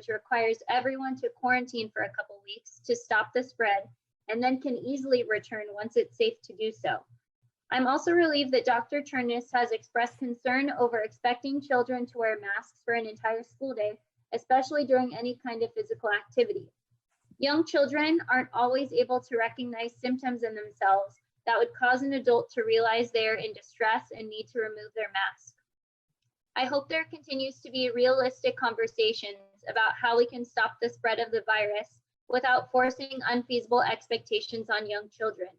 which requires everyone to quarantine for a couple weeks to stop the spread, and then can easily return once it's safe to do so. I'm also relieved that Dr. Chernus has expressed concern over expecting children to wear masks for an entire school day, especially during any kind of physical activity. Young children aren't always able to recognize symptoms in themselves that would cause an adult to realize they are in distress and need to remove their mask. I hope there continues to be realistic conversations about how we can stop the spread of the virus without forcing unfeasible expectations on young children.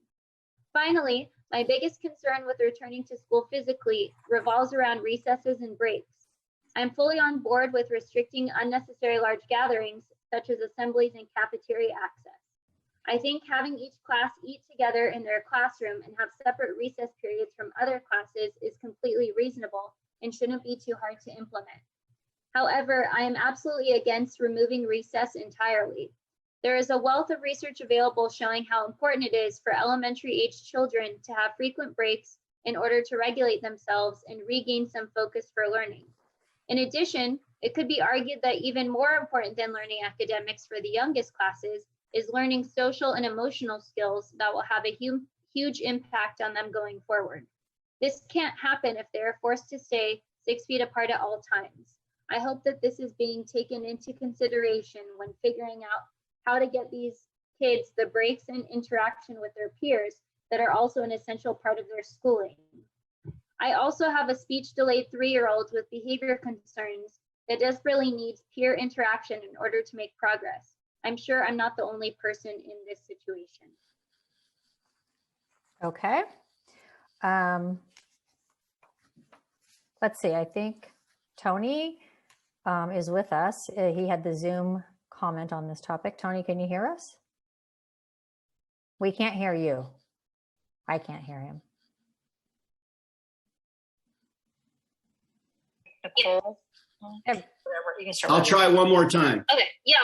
Finally, my biggest concern with returning to school physically revolves around recesses and breaks. I'm fully on board with restricting unnecessary large gatherings, such as assemblies and cafeteria access. I think having each class eat together in their classroom and have separate recess periods from other classes is completely reasonable and shouldn't be too hard to implement. However, I am absolutely against removing recess entirely. There is a wealth of research available showing how important it is for elementary-aged children to have frequent breaks in order to regulate themselves and regain some focus for learning. In addition, it could be argued that even more important than learning academics for the youngest classes is learning social and emotional skills that will have a huge impact on them going forward. This can't happen if they are forced to stay 6 feet apart at all times. I hope that this is being taken into consideration when figuring out how to get these kids the breaks and interaction with their peers that are also an essential part of their schooling. I also have a speech-delayed 3-year-old with behavior concerns that desperately needs peer interaction in order to make progress. I'm sure I'm not the only person in this situation. Okay. Let's see, I think Tony is with us. He had the Zoom comment on this topic. Tony, can you hear us? We can't hear you. I can't hear him. Nicole? I'll try one more time. Okay, yeah,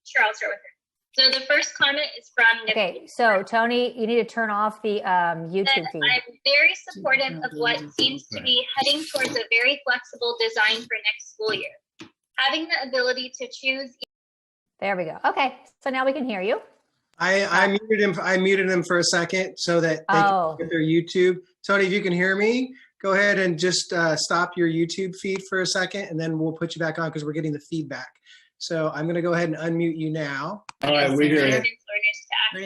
sure, I'll start with her. So the first comment is from Nicole. Okay, so Tony, you need to turn off the YouTube feed. I'm very supportive of what seems to be heading towards a very flexible design for next school year. Having the ability to choose. There we go. Okay, so now we can hear you. I muted him for a second so that they can get their YouTube. Tony, if you can hear me, go ahead and just stop your YouTube feed for a second, and then we'll put you back on because we're getting the feedback. So I'm going to go ahead and unmute you now. All right, we hear you. I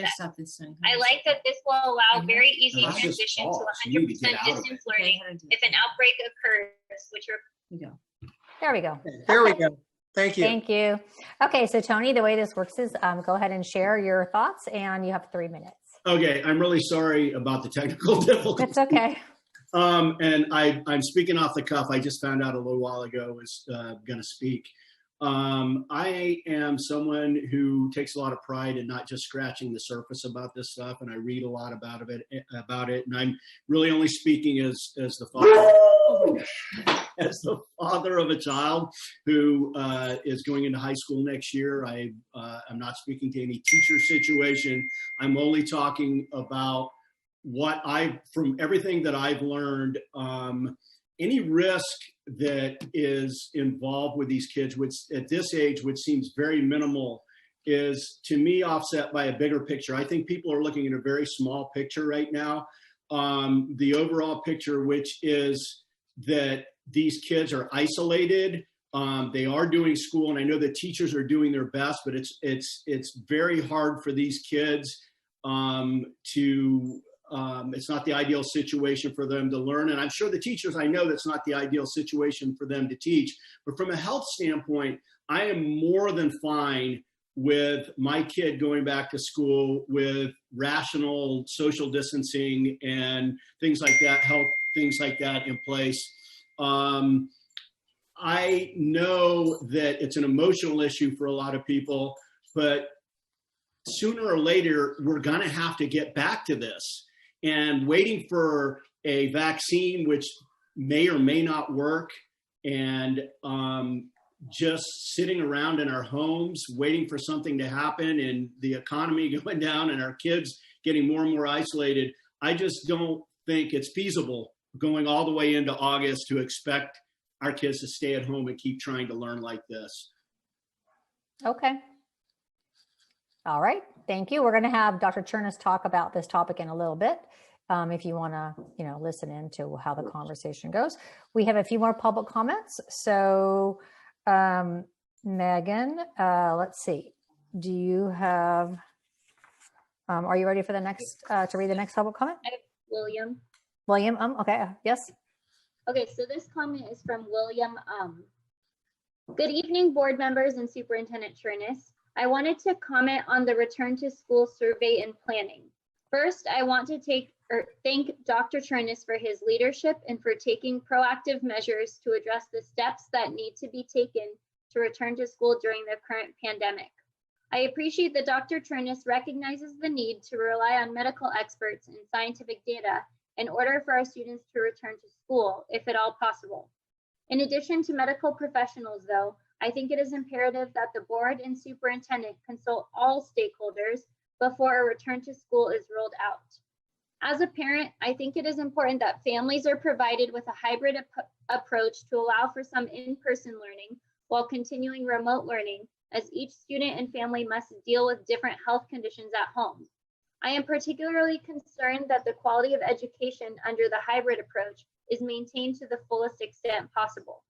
like that this will allow very easy transition to 100% distance learning if an outbreak occurs, which are. There we go. There we go. Thank you. Thank you. Okay, so Tony, the way this works is go ahead and share your thoughts, and you have 3 minutes. Okay, I'm really sorry about the technical difficulties. It's okay. And I'm speaking off the cuff. I just found out a little while ago I was going to speak. I am someone who takes a lot of pride in not just scratching the surface about this stuff, and I read a lot about it. And I'm really only speaking as the father of a child who is going into high school next year. I'm not speaking to any teacher situation. I'm only talking about from everything that I've learned, any risk that is involved with these kids, which at this age, which seems very minimal, is to me offset by a bigger picture. I think people are looking at a very small picture right now. The overall picture, which is that these kids are isolated. They are doing school, and I know that teachers are doing their best, but it's very hard for these kids it's not the ideal situation for them to learn. And I'm sure the teachers, I know that's not the ideal situation for them to teach. But from a health standpoint, I am more than fine with my kid going back to school with rational social distancing and things like that, health things like that in place. I know that it's an emotional issue for a lot of people, but sooner or later, we're going to have to get back to this. And waiting for a vaccine, which may or may not work, and just sitting around in our homes, waiting for something to happen and the economy going down and our kids getting more and more isolated, I just don't think it's feasible going all the way into August to expect our kids to stay at home and keep trying to learn like this. Okay. All right. Thank you. We're going to have Dr. Chernus talk about this topic in a little bit. If you want to, listen in to how the conversation goes. We have a few more public comments. So, Megan, let's see. Do you have, are you ready for the next, to read the next public comment? I have William. William, okay, yes. Okay, so this comment is from William. Good evening, board members and Superintendent Chernus. I wanted to comment on the return to school survey and planning. First, I want to thank Dr. Chernus for his leadership and for taking proactive measures to address the steps that need to be taken to return to school during the current pandemic. I appreciate that Dr. Chernus recognizes the need to rely on medical experts and scientific data in order for our students to return to school, if at all possible. In addition to medical professionals, though, I think it is imperative that the board and superintendent consult all stakeholders before a return to school is rolled out. As a parent, I think it is important that families are provided with a hybrid approach to allow for some in-person learning while continuing remote learning, as each student and family must deal with different health conditions at home. I am particularly concerned that the quality of education under the hybrid approach is maintained to the fullest extent possible.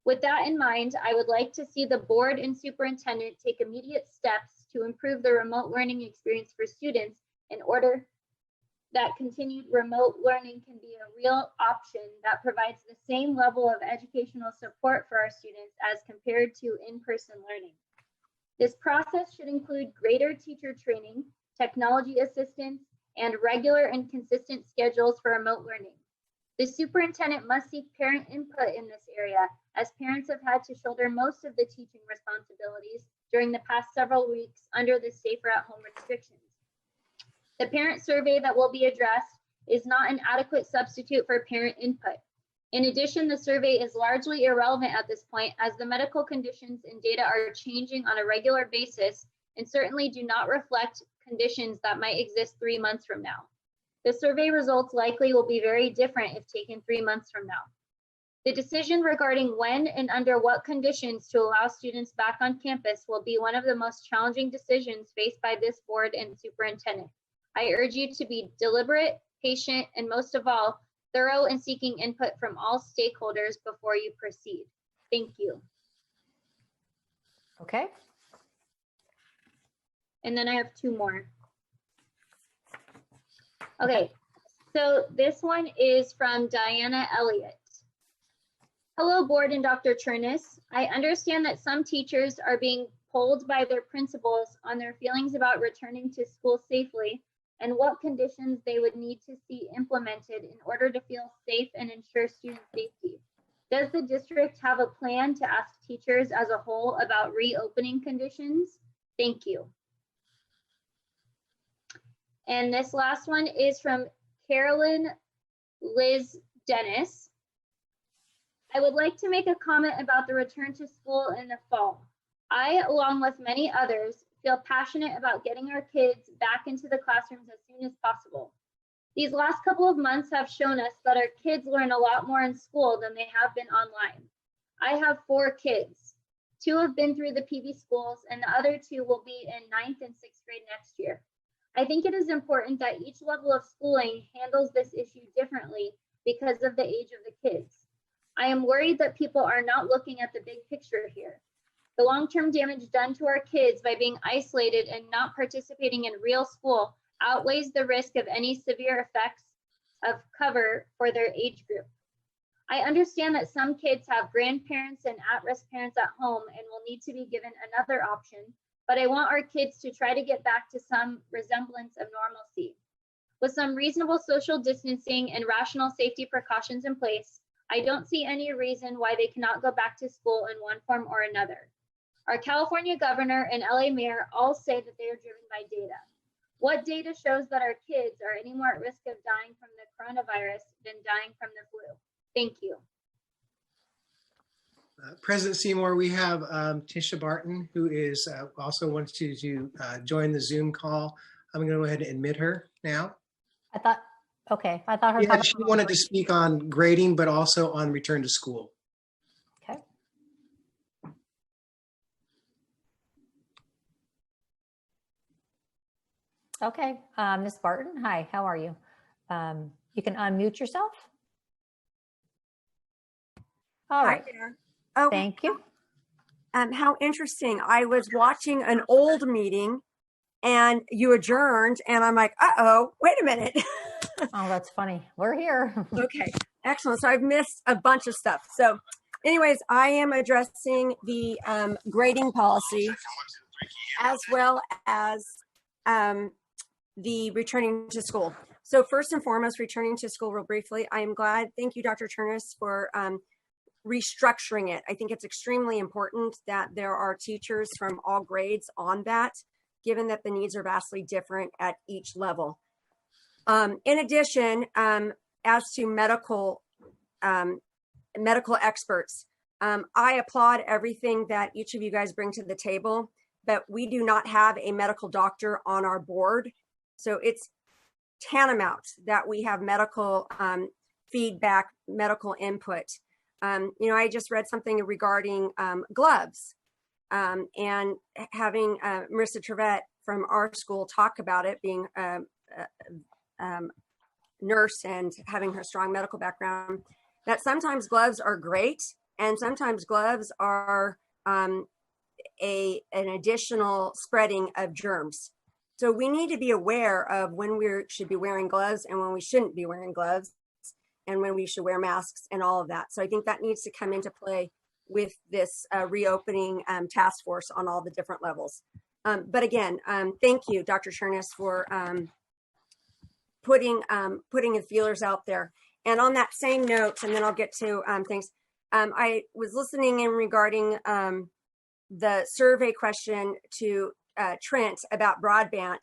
With that in mind, I would like to see the board and superintendent take immediate steps to improve the remote learning experience for students in order that continued remote learning can be a real option that provides the same level of educational support for our students as compared to in-person learning. This process should include greater teacher training, technology assistance, and regular and consistent schedules for remote learning. The superintendent must seek parent input in this area, as parents have had to shoulder most of the teaching responsibilities during the past several weeks under the safer at home restrictions. The parent survey that will be addressed is not an adequate substitute for parent input. In addition, the survey is largely irrelevant at this point, as the medical conditions and data are changing on a regular basis and certainly do not reflect conditions that might exist 3 months from now. The survey results likely will be very different if taken 3 months from now. The decision regarding when and under what conditions to allow students back on campus will be one of the most challenging decisions faced by this board and superintendent. I urge you to be deliberate, patient, and most of all, thorough in seeking input from all stakeholders before you proceed. Thank you. Okay. And then I have 2 more. Okay, so this one is from Diana Elliott. Hello, board and Dr. Chernus. I understand that some teachers are being polled by their principals on their feelings about returning to school safely and what conditions they would need to see implemented in order to feel safe and ensure student safety. Does the district have a plan to ask teachers as a whole about reopening conditions? Thank you. And this last one is from Carolyn Liz Dennis. I would like to make a comment about the return to school in the fall. I, along with many others, feel passionate about getting our kids back into the classrooms as soon as possible. These last couple of months have shown us that our kids learn a lot more in school than they have been online. I have 4 kids. 2 have been through the PV schools and the other 2 will be in 9th and 6th grade next year. I think it is important that each level of schooling handles this issue differently because of the age of the kids. I am worried that people are not looking at the big picture here. The long-term damage done to our kids by being isolated and not participating in real school outweighs the risk of any severe effects of cover for their age group. I understand that some kids have grandparents and at-risk parents at home and will need to be given another option, but I want our kids to try to get back to some resemblance of normalcy. With some reasonable social distancing and rational safety precautions in place, I don't see any reason why they cannot go back to school in one form or another. Our California governor and LA mayor all say that they are driven by data. What data shows that our kids are any more at risk of dying from the coronavirus than dying from the flu? Thank you. President Seymour, we have Tisha Barton, who is also wants to join the Zoom call. I'm going to go ahead and admit her now. I thought her. Yeah, she wanted to speak on grading, but also on return to school. Okay. Okay, Ms. Barton, hi, how are you? You can unmute yourself. All right, Hi there. Oh, thank you. how interesting. I was watching an old meeting and you adjourned and I'm like, uh-oh, wait a minute. Oh, that's funny. We're here. Okay, excellent. So I've missed a bunch of stuff. So anyways, I am addressing the grading policy as well as the returning to school. So first and foremost, returning to school real briefly, I am glad. Thank you, Dr. Turnus, for restructuring it. I think it's extremely important that there are teachers from all grades on that, given that the needs are vastly different at each level. In addition, as to medical experts, I applaud everything that each of you guys bring to the table, but we do not have a medical doctor on our board. So it's tantamount that we have medical feedback, medical input. I just read something regarding gloves and having Marissa Trevette from our school talk about it, being a nurse and having her strong medical background, that sometimes gloves are great and sometimes gloves are an additional spreading of germs. So we need to be aware of when we should be wearing gloves and when we shouldn't be wearing gloves, and when we should wear masks and all of that. So I think that needs to come into play with this reopening task force on all the different levels. But again, thank you, Dr. Turnus, for putting the feelers out there. And on that same note, and then I'll get to things, I was listening in regarding the survey question to Trent about broadband.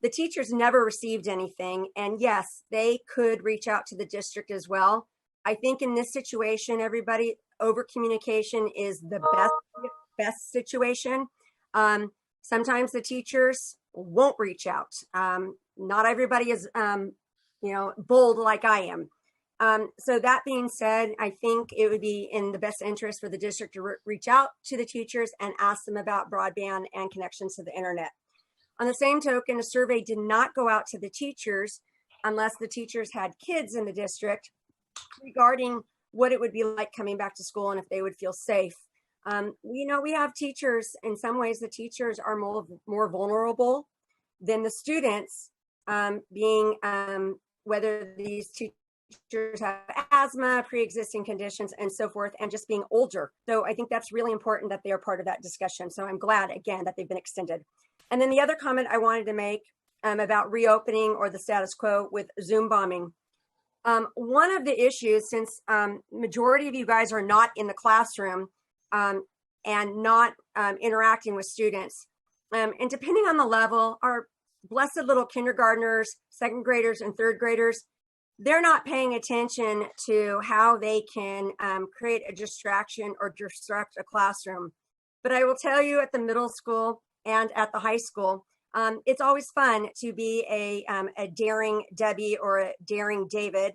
The teachers never received anything. And yes, they could reach out to the district as well. I think in this situation, everybody, over communication is the best situation. Sometimes the teachers won't reach out. Not everybody is, bold like I am. So that being said, I think it would be in the best interest for the district to reach out to the teachers and ask them about broadband and connections to the internet. On the same token, a survey did not go out to the teachers unless the teachers had kids in the district regarding what it would be like coming back to school and if they would feel safe. We have teachers, in some ways, the teachers are more vulnerable than the students, being whether these teachers have asthma, pre-existing conditions, and so forth, and just being older. So I think that's really important that they are part of that discussion. So I'm glad, again, that they've been extended. And then the other comment I wanted to make about reopening or the status quo with Zoom bombing. One of the issues, since majority of you guys are not in the classroom and not interacting with students, and depending on the level, our blessed little kindergartners, second graders, and third graders, they're not paying attention to how they can create a distraction or disrupt a classroom. But I will tell you, at the middle school and at the high school, it's always fun to be a daring Debbie or a daring David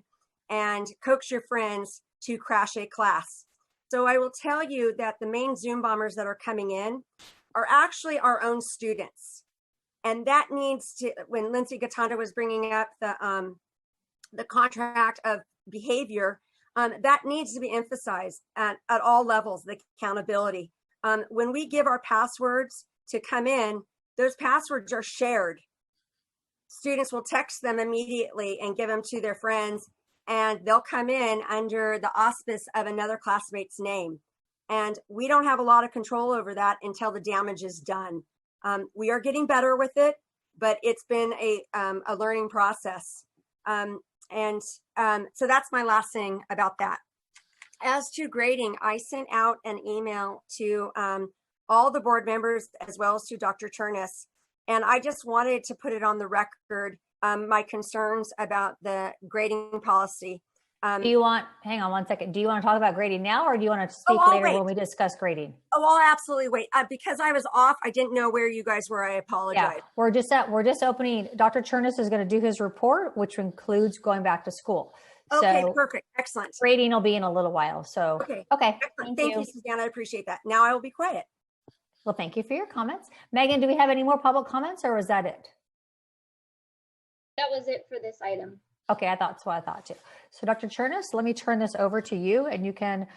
and coax your friends to crash a class. So I will tell you that the main Zoom bombers that are coming in are actually our own students. And that needs to, when Lindsay Gatanda was bringing up the contract of behavior, that needs to be emphasized at all levels, the accountability. When we give our passwords to come in, those passwords are shared. Students will text them immediately and give them to their friends, and they'll come in under the auspice of another classmate's name. And we don't have a lot of control over that until the damage is done. We are getting better with it, but it's been a learning process. So that's my last thing about that. As to grading, I sent out an email to all the board members as well as to Dr. Turnus. And I just wanted to put it on the record, my concerns about the grading policy. Hang on one second. Do you want to talk about grading now, or do you want to speak later when we discuss grading? Oh, I'll absolutely wait. Because I was off, I didn't know where you guys were. I apologize. Yeah, we're just opening. Dr. Turnus is going to do his report, which includes going back to school. Okay, so perfect. Excellent. Grading will be in a little while. So, okay. Excellent. Thank you, Susanna. I appreciate that. Now I will be quiet. Well, thank you for your comments. Megan, do we have any more public comments, or was that it? That was it for this item. Okay, I thought so. I thought too. So Dr. Chernus, let me turn this over to you, and you can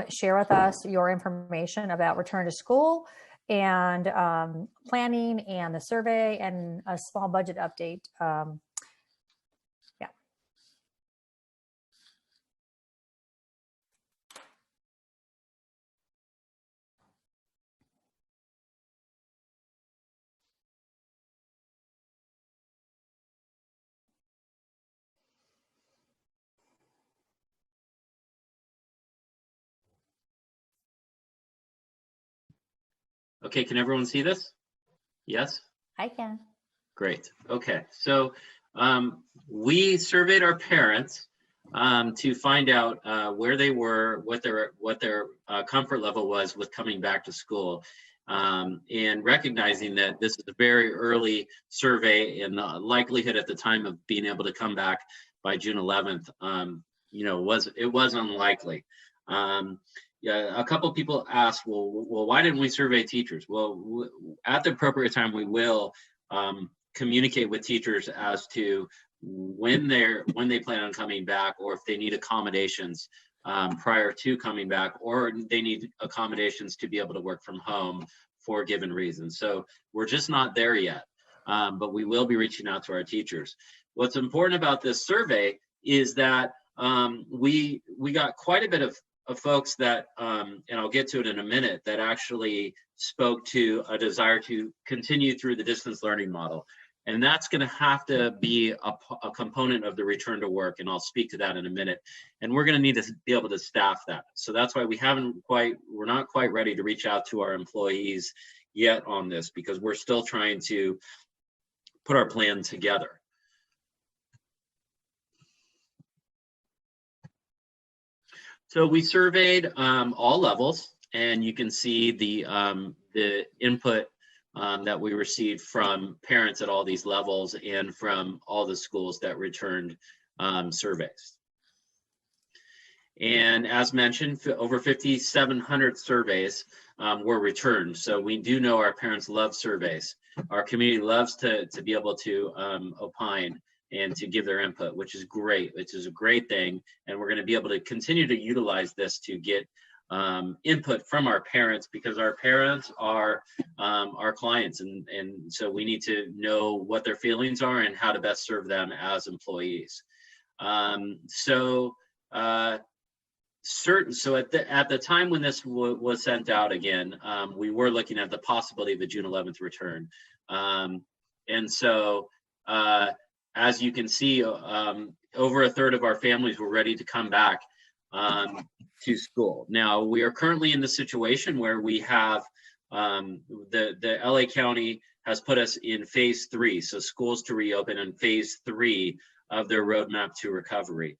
share with us your information about return to school and planning and the survey and a small budget update. Yeah. Okay, can everyone see this? Yes? I can. Great. Okay, so we surveyed our parents to find out where they were, what their comfort level was with coming back to school, and recognizing that this is a very early survey, and the likelihood at the time of being able to come back by June 11th, was unlikely. Yeah, a couple of people asked, well, why didn't we survey teachers? Well, at the appropriate time, we will communicate with teachers as to when they plan on coming back, or if they need accommodations prior to coming back, or they need accommodations to be able to work from home for given reasons. So we're just not there yet, but we will be reaching out to our teachers. What's important about this survey is that we got quite a bit of folks that, and I'll get to it in a minute, that actually spoke to a desire to continue through the distance learning model. And that's going to have to be a component of the return to work, and I'll speak to that in a minute. And we're going to need to be able to staff that. So that's why we're not quite ready to reach out to our employees yet on this, because we're still trying to put our plan together. So we surveyed all levels, and you can see the input that we received from parents at all these levels and from all the schools that returned surveys. And as mentioned, over 5,700 surveys were returned. So we do know our parents love surveys. Our community loves to be able to opine and to give their input, which is great, which is a great thing. And we're going to be able to continue to utilize this to get input from our parents, because our parents are our clients. And so we need to know what their feelings are and how to best serve them as employees. So at the time when this was sent out again, we were looking at the possibility of a June 11th return. And so, as you can see, over a third of our families were ready to come back to school. Now, we are currently in the situation where we have the LA County has put us in phase 3, so schools to reopen in phase 3 of their roadmap to recovery.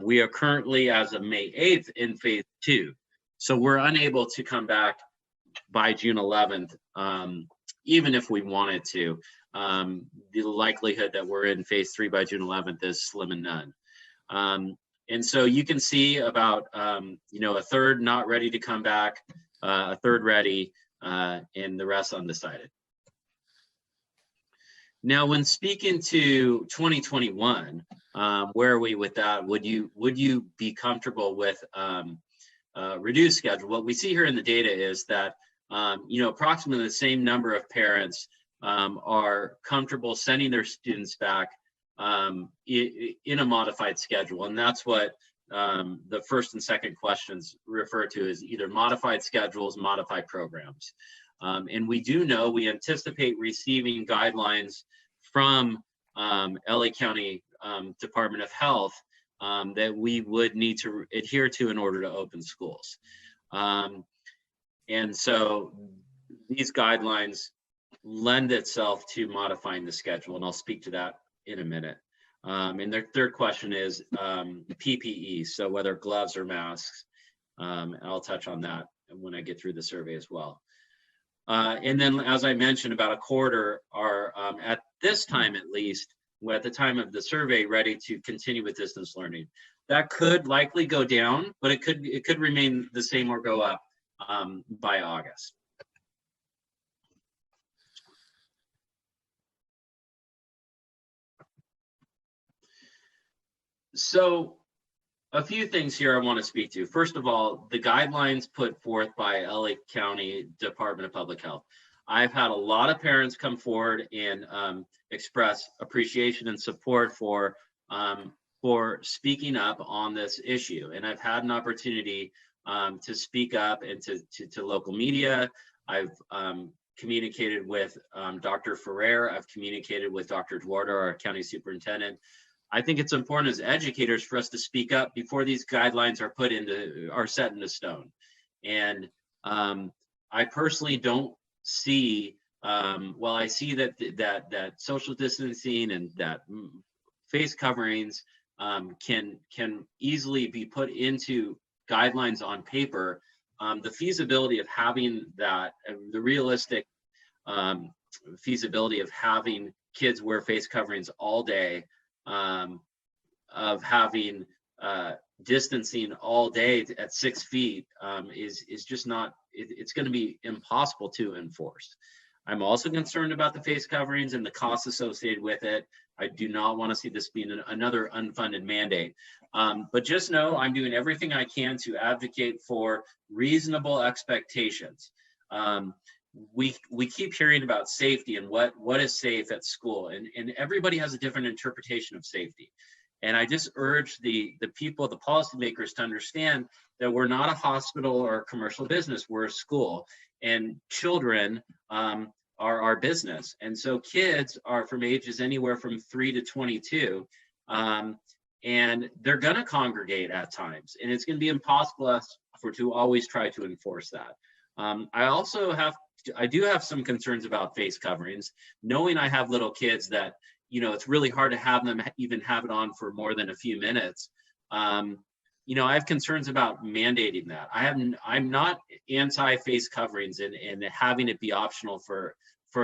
We are currently, as of May 8th, in phase 2. So we're unable to come back by June 11th, even if we wanted to. The likelihood that we're in phase 3 by June 11th is slim and none. And so you can see about, a third not ready to come back, a third ready, and the rest undecided. Now, when speaking to 2021, where are we with that? Would you be comfortable with reduced schedule? What we see here in the data is that approximately the same number of parents are comfortable sending their students back in a modified schedule, and that's what the first and second questions refer to as either modified schedules, modified programs. And we do know, we anticipate receiving guidelines from LA County Department of Health that we would need to adhere to in order to open schools. And so these guidelines lend itself to modifying the schedule, and I'll speak to that in a minute. And their third question is PPE, so whether gloves or masks. And I'll touch on that when I get through the survey as well. And then, as I mentioned, about a quarter are, at this time at least, at the time of the survey, ready to continue with distance learning. That could likely go down, but it could remain the same or go up by August. So a few things here I want to speak to. First of all, the guidelines put forth by LA County Department of Public Health. I've had a lot of parents come forward and express appreciation and support for speaking up on this issue. And I've had an opportunity to speak up and to local media. I've communicated with Dr. Ferrer. I've communicated with Dr. Eduardo, our county superintendent. I think it's important as educators for us to speak up before these guidelines are set into stone. And I personally don't see, well, I see that social distancing and that face coverings can easily be put into guidelines on paper. The feasibility of having that, the realistic feasibility of having kids wear face coverings all day, of having distancing all day at 6 feet is just not, it's going to be impossible to enforce. I'm also concerned about the face coverings and the costs associated with it. I do not want to see this being another unfunded mandate. But just know I'm doing everything I can to advocate for reasonable expectations. We keep hearing about safety and what is safe at school, and everybody has a different interpretation of safety. And I just urge the people, the policymakers, to understand that we're not a hospital or a commercial business, we're a school, and children are our business. And so kids are from ages anywhere from 3 to 22, and they're gonna congregate at times, and it's gonna be impossible to always try to enforce that. I do have some concerns about face coverings, knowing I have little kids that, it's really hard to have them even have it on for more than a few minutes. I have concerns about mandating that. I'm not anti-face coverings and having it be optional for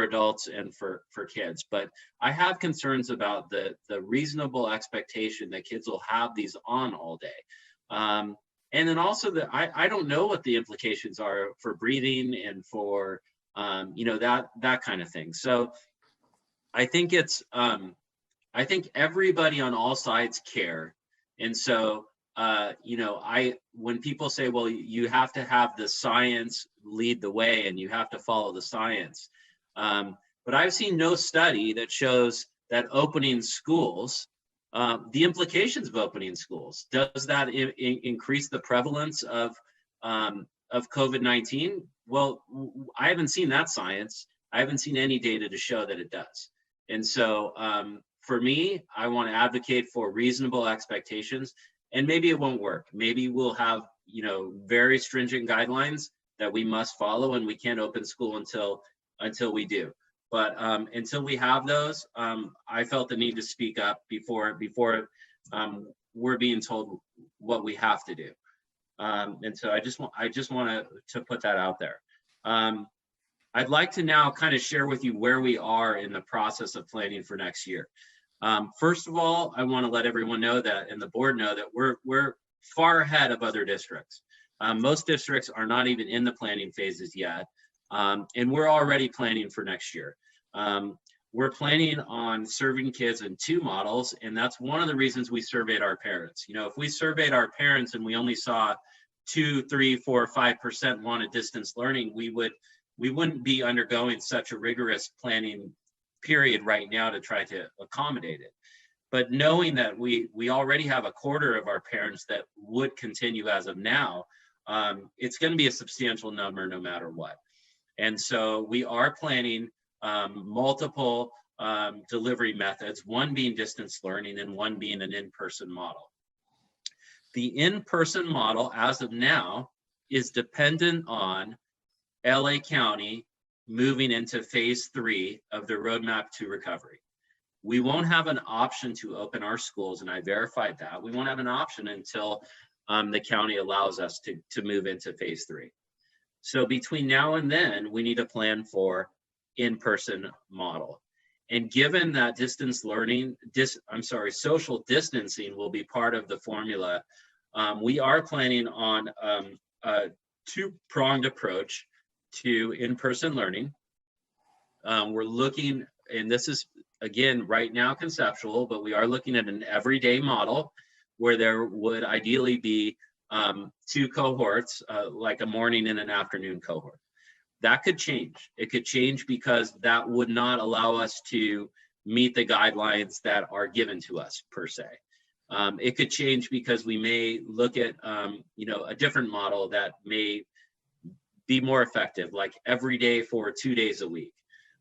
adults and for kids, but I have concerns about the reasonable expectation that kids will have these on all day. And then also I don't know what the implications are for breathing and for, that kind of thing. So I think I think everybody on all sides care. And so, when people say, well, you have to have the science lead the way and you have to follow the science. But I've seen no study that shows that opening schools, the implications of opening schools, does that increase the prevalence of COVID-19? Well, I haven't seen that science. I haven't seen any data to show that it does. And so for me, I want to advocate for reasonable expectations, and maybe it won't work. Maybe we'll have, very stringent guidelines that we must follow, and we can't open school until we do. But until we have those, I felt the need to speak up before we're being told what we have to do. And so I just want to put that out there. I'd like to now kind of share with you where we are in the process of planning for next year. First of all, I want to let everyone know that, and the board know, that we're far ahead of other districts. Most districts are not even in the planning phases yet, and we're already planning for next year. We're planning on serving kids in 2 models, and that's one of the reasons we surveyed our parents. If we surveyed our parents and we only saw 2, 3, 4, 5% wanted distance learning, we wouldn't be undergoing such a rigorous planning period right now to try to accommodate it. But knowing that we already have a quarter of our parents that would continue as of now, it's going to be a substantial number no matter what. And so we are planning multiple delivery methods, one being distance learning and one being an in-person model. The in-person model, as of now, is dependent on LA County moving into phase 3 of the roadmap to recovery. We won't have an option to open our schools, and I verified that. We won't have an option until the county allows us to move into phase 3. So between now and then, we need a plan for in-person model. And given that distance learning, social distancing will be part of the formula, we are planning on a 2-pronged approach to in-person learning. We're looking, and this is, again, right now conceptual, but we are looking at an everyday model where there would ideally be 2 cohorts, like a morning and an afternoon cohort. That could change. It could change because that would not allow us to meet the guidelines that are given to us per se. It could change because we may look at a different model that may be more effective, like every day for 2 days a week,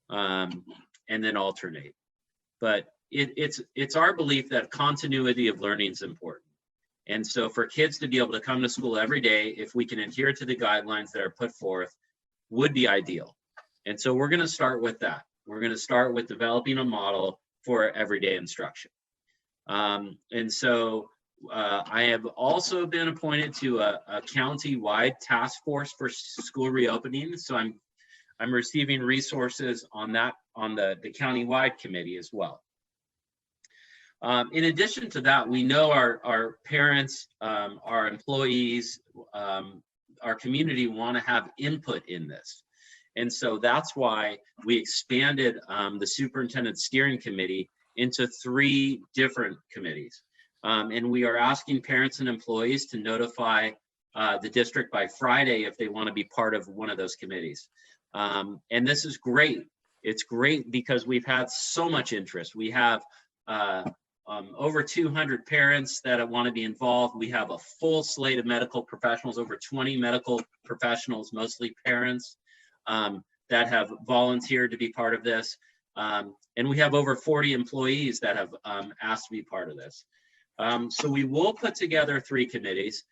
and then alternate. But it's our belief that continuity of learning is important. And so for kids to be able to come to school every day, if we can adhere to the guidelines that are put forth, would be ideal. And so we're going to start with that. We're going to start with developing a model for everyday instruction. And so I have also been appointed to a county-wide task force for school reopening. So I'm receiving resources on that, on the county-wide committee as well. In addition to that, we know our parents, our employees, our community want to have input in this. And so that's why we expanded the superintendent steering committee into 3 different committees. And we are asking parents and employees to notify the district by Friday if they want to be part of one of those committees. And this is great. It's great because we've had so much interest. We have over 200 parents that want to be involved. We have a full slate of medical professionals, over 20 medical professionals, mostly parents, that have volunteered to be part of this. And we have over 40 employees that have asked to be part of this. So we will put together 3 committees.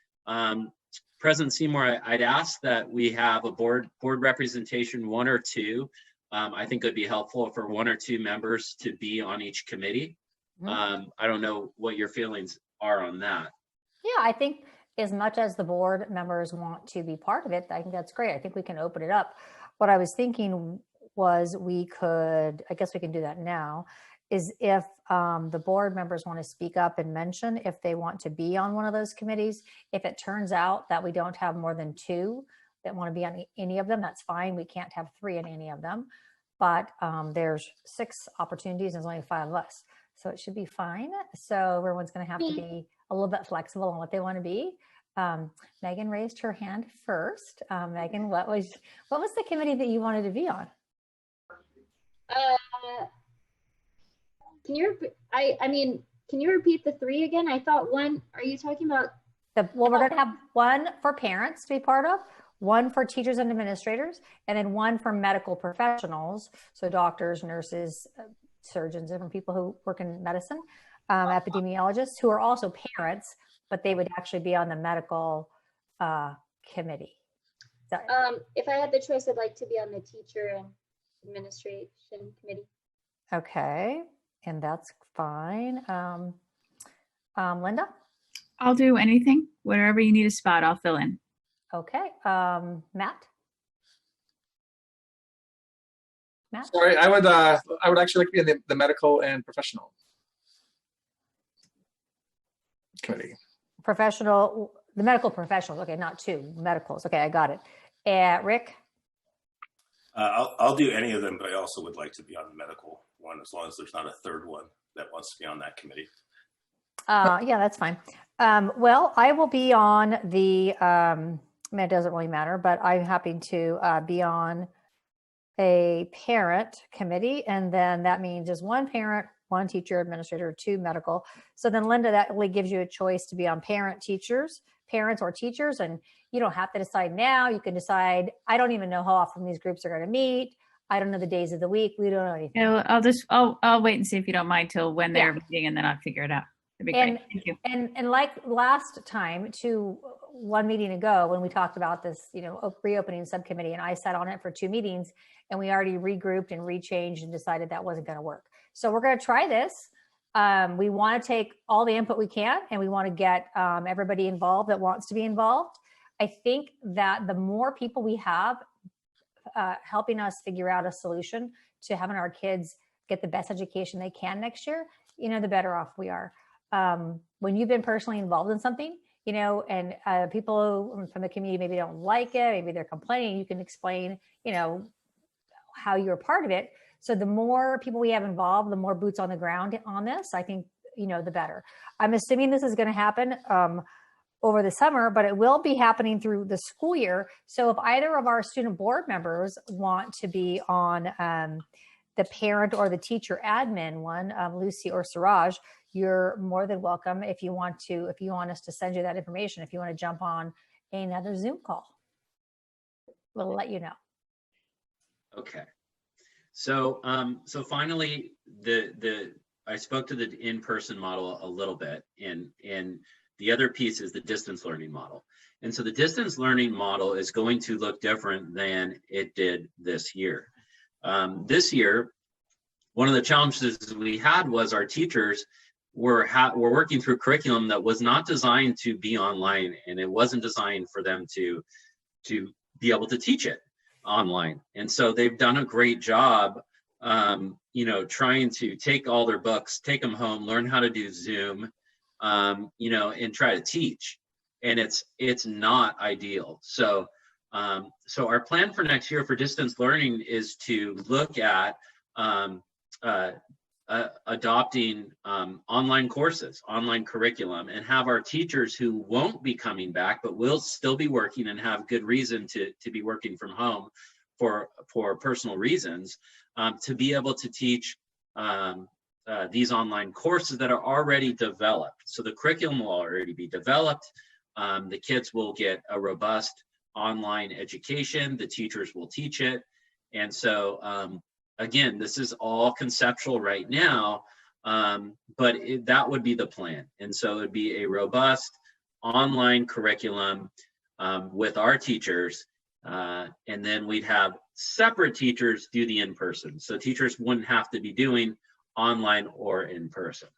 President Seymour, I'd ask that we have a board representation, 1 or 2. I think it would be helpful for 1 or 2 members to be on each committee. I don't know what your feelings are on that. Yeah, I think as much as the board members want to be part of it, I think that's great. I think we can open it up. What I was thinking was I guess we can do that now, is if the board members want to speak up and mention if they want to be on one of those committees. If it turns out that we don't have more than 2 that want to be on any of them, that's fine. We can't have 3 in any of them. But there's 6 opportunities and there's only 5 of us. So it should be fine. So everyone's going to have to be a little bit flexible on what they want to be. Megan raised her hand first. Megan, what was the committee that you wanted to be on? Can you repeat the 3 again? I thought 1, are you talking about? Well, we're going to have 1 for parents to be part of, 1 for teachers and administrators, and then 1 for medical professionals. So doctors, nurses, surgeons, different people who work in medicine, epidemiologists who are also parents, but they would actually be on the medical committee. If I had the choice, I'd like to be on the teacher and administration committee. Okay, and that's fine. Linda? I'll do anything. Wherever you need a spot, I'll fill in. Okay, Matt? Sorry, I would actually like to be in the medical and professional committee. The medical professionals. Okay, not 2 medicals. Okay, I got it. Rick? I'll do any of them, but I also would like to be on the medical one, as long as there's not a 3rd one that wants to be on that committee. Yeah, that's fine. Well, I will be on the, it doesn't really matter, but I'm happy to be on a parent committee. And then that means just 1 parent, 1 teacher, administrator, 2 medical. So then Linda, that really gives you a choice to be on parents or teachers. And you don't have to decide now. You can decide, I don't even know how often these groups are going to meet. I don't know the days of the week. We don't know anything. I'll wait and see if you don't mind till when they're meeting, and then I'll figure it out. That'd be great. Thank you. And like last time, 1 meeting ago, when we talked about this, reopening subcommittee, and I sat on it for 2 meetings, and we already regrouped and rechanged and decided that wasn't going to work. So we're going to try this. We want to take all the input we can, and we want to get everybody involved that wants to be involved. I think that the more people we have helping us figure out a solution to having our kids get the best education they can next year, the better off we are. When you've been personally involved in something, and people from the community maybe don't like it, maybe they're complaining, you can explain, how you're part of it. So the more people we have involved, the more boots on the ground on this, I think the better. I'm assuming this is going to happen over the summer, but it will be happening through the school year. So if either of our student board members want to be on the parent or the teacher admin one, Lucy or Siraj, you're more than welcome if you want us to send you that information, if you want to jump on another Zoom call. We'll let you know. Okay. So finally, I spoke to the in-person model a little bit, and the other piece is the distance learning model. And so the distance learning model is going to look different than it did this year. This year, one of the challenges we had was our teachers were working through curriculum that was not designed to be online, and it wasn't designed for them to be able to teach it online. And so they've done a great job, trying to take all their books, take them home, learn how to do Zoom, and try to teach. And it's not ideal. So our plan for next year for distance learning is to look at adopting online courses, online curriculum, and have our teachers who won't be coming back but will still be working and have good reason to be working from home for personal reasons, to be able to teach these online courses that are already developed. So the curriculum will already be developed. The kids will get a robust online education. The teachers will teach it. And so again, this is all conceptual right now, but that would be the plan. And so it'd be a robust online curriculum with our teachers, and then we'd have separate teachers do the in-person. So teachers wouldn't have to be doing online or in-person.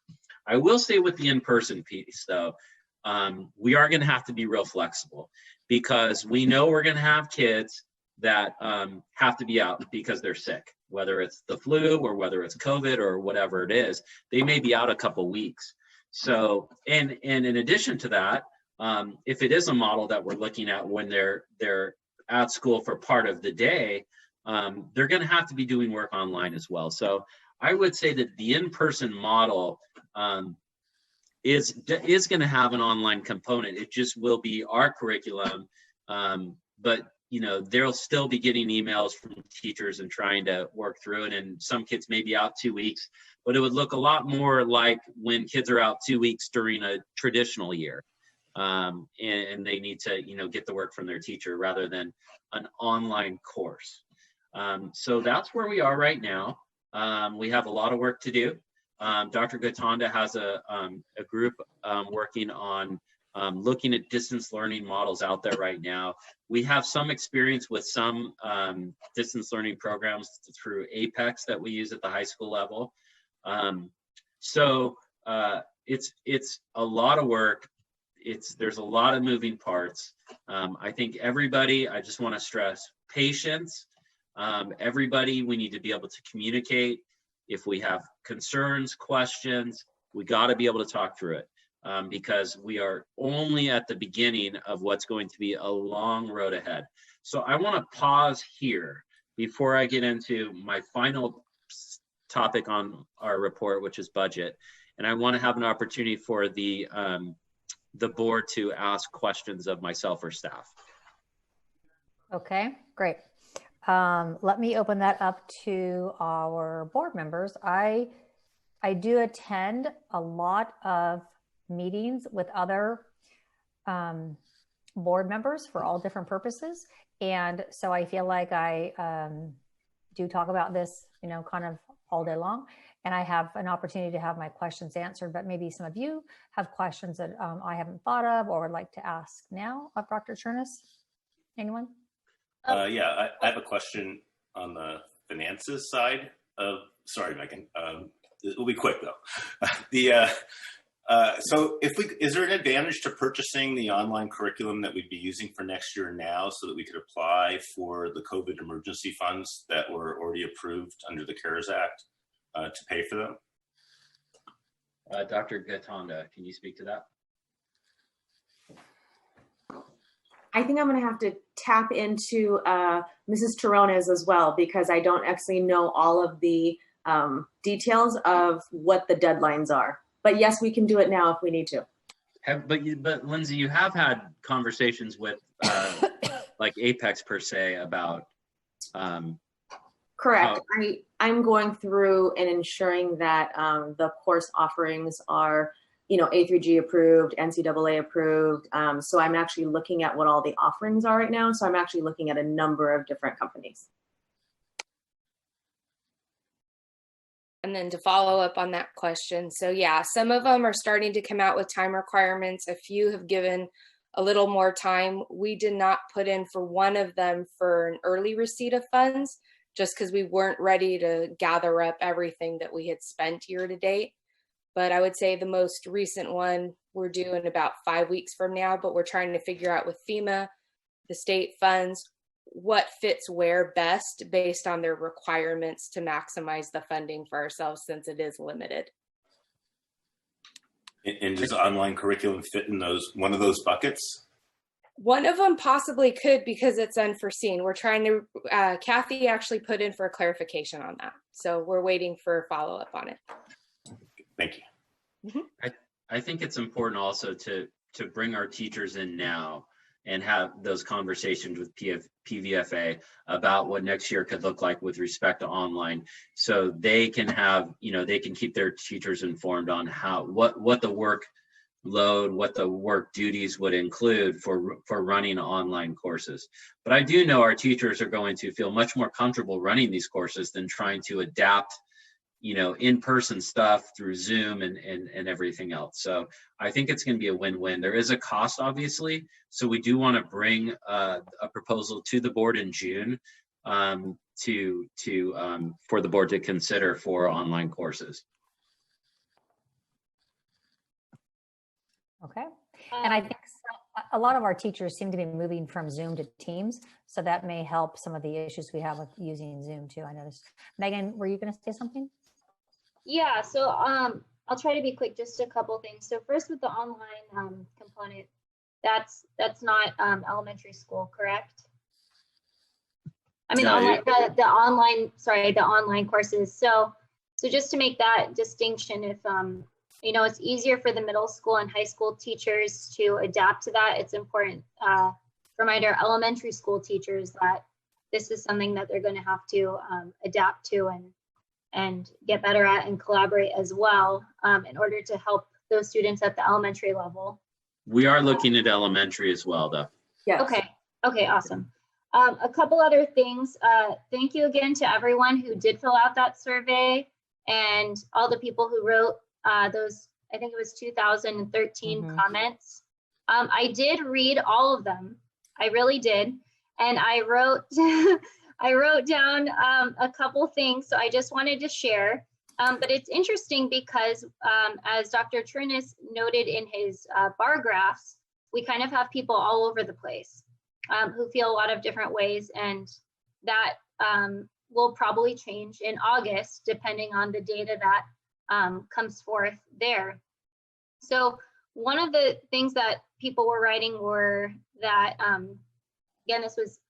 I will say with the in-person piece though, we are gonna have to be real flexible, because we know we're gonna have kids that have to be out because they're sick, whether it's the flu or whether it's COVID or whatever it is. They may be out a couple weeks. So, and in addition to that, if it is a model that we're looking at when they're at school for part of the day, they're going to have to be doing work online as well. So I would say that the in-person model is going to have an online component. It just will be our curriculum, but they'll still be getting emails from teachers and trying to work through it. And some kids may be out 2 weeks, but it would look a lot more like when kids are out 2 weeks during a traditional year. And they need to, get the work from their teacher rather than an online course. So that's where we are right now. We have a lot of work to do. Dr. Gatanda has a group working on looking at distance learning models out there right now. We have some experience with some distance learning programs through Apex that we use at the high school level. So it's a lot of work. There's a lot of moving parts. I think everybody, I just want to stress patience. Everybody, we need to be able to communicate. If we have concerns, questions, we got to be able to talk through it, because we are only at the beginning of what's going to be a long road ahead. So I want to pause here before I get into my final topic on our report, which is budget. And I want to have an opportunity for the board to ask questions of myself or staff. Okay, great. Let me open that up to our board members. I do attend a lot of meetings with other board members for all different purposes. And so I feel like I do talk about this, kind of all day long. And I have an opportunity to have my questions answered, but maybe some of you have questions that I haven't thought of or would like to ask now of Dr. Chernis. Anyone? Yeah, I have a question on the finances side of, sorry, Megan, it will be quick though. So is there an advantage to purchasing the online curriculum that we'd be using for next year now so that we could apply for the COVID emergency funds that were already approved under the CARES Act to pay for them? Dr. Gatanda, can you speak to that? I think I'm going to have to tap into Mrs. Terrones as well, because I don't actually know all of the details of what the deadlines are. But yes, we can do it now if we need to. But Lindsay, you have had conversations with like Apex per se about. Correct. I'm going through and ensuring that the course offerings are, A through G approved, NCAA approved. So I'm actually looking at what all the offerings are right now. So I'm actually looking at a number of different companies. And then to follow up on that question, so yeah, some of them are starting to come out with time requirements. A few have given a little more time. We did not put in for one of them for an early receipt of funds, just because we weren't ready to gather up everything that we had spent year to date. But I would say the most recent one we're due in about 5 weeks from now, but we're trying to figure out with FEMA, the state funds, what fits where best based on their requirements to maximize the funding for ourselves, since it is limited. And does online curriculum fit in one of those buckets? One of them possibly could, because it's unforeseen. We're trying to, Kathy actually put in for a clarification on that. So we're waiting for a follow-up on it. Thank you. Mm-hmm. I think it's important also to bring our teachers in now and have those conversations with PVFA about what next year could look like with respect to online, so they can have, they can keep their teachers informed on what the work load, what the work duties would include for running online courses. But I do know our teachers are going to feel much more comfortable running these courses than trying to adapt in-person stuff through Zoom and everything else. So I think it's going to be a win-win. There is a cost, obviously, so we do want to bring a proposal to the board in June for the board to consider for online courses. Okay. And I think a lot of our teachers seem to be moving from Zoom to Teams, so that may help some of the issues we have with using Zoom too, I noticed. Megan, were you going to say something? Yeah, so I'll try to be quick, just a couple things. So first, with the online component, that's not elementary school, correct? I mean, No, the online courses. So just to make that distinction, if it's easier for the middle school and high school teachers to adapt to that, it's important to remind our elementary school teachers that this is something that they're going to have to adapt to and get better at and collaborate as well in order to help those students at the elementary level. We are looking at elementary as well, though. Yeah. Okay, awesome. A couple other things. Thank you again to everyone who did fill out that survey and all the people who wrote those, I think it was 2013 comments. I did read all of them. I really did. And I wrote I wrote down a couple things, so I just wanted to share. But it's interesting because as Dr. Trinas noted in his bar graphs, we kind of have people all over the place who feel a lot of different ways, and that will probably change in August depending on the data that comes forth there. So one of the things that people were writing were that, again, this was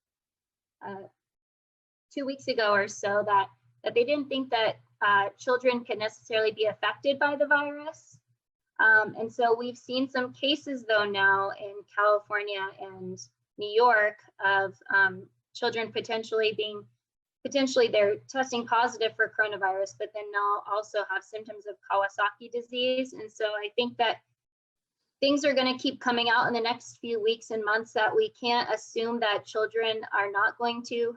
2 weeks ago or so, that they didn't think that children can necessarily be affected by the virus. And so we've seen some cases though now in California and New York of children potentially they're testing positive for coronavirus, but then now also have symptoms of Kawasaki disease. And so I think that things are going to keep coming out in the next few weeks and months, that we can't assume that children are not going to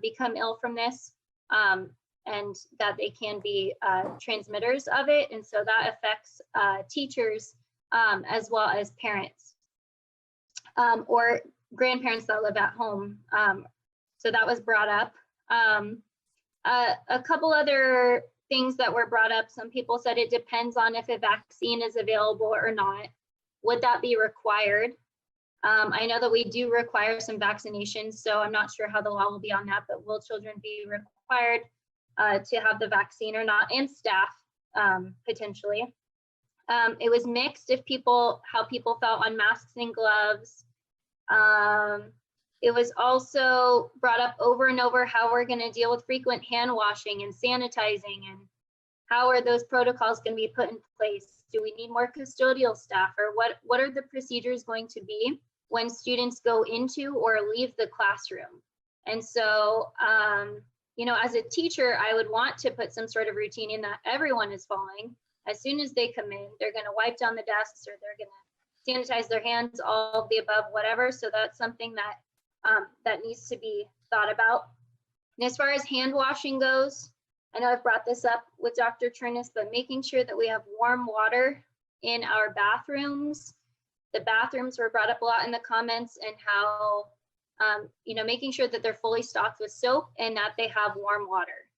become ill from this, and that they can be transmitters of it. And so that affects teachers as well as parents or grandparents that live at home. So that was brought up. A couple other things that were brought up. Some people said it depends on if a vaccine is available or not. Would that be required? I know that we do require some vaccinations, so I'm not sure how the law will be on that, but will children be required to have the vaccine or not, and staff potentially. It was mixed how people felt on masks and gloves. It was also brought up over and over how we're going to deal with frequent hand washing and sanitizing, and how are those protocols going to be put in place? Do we need more custodial staff, or what are the procedures going to be when students go into or leave the classroom? And so, you know, as a teacher, I would want to put some sort of routine in that everyone is following. As soon as they come in, they're going to wipe down the desks, or they're going to sanitize their hands, all of the above, whatever. So that's something that that needs to be thought about. And as far as hand washing goes, I know I've brought this up with Dr. Turnus, but making sure that we have warm water in our bathrooms. The bathrooms were brought up a lot in the comments, and how, you know, making sure that they're fully stocked with soap and that they have warm water.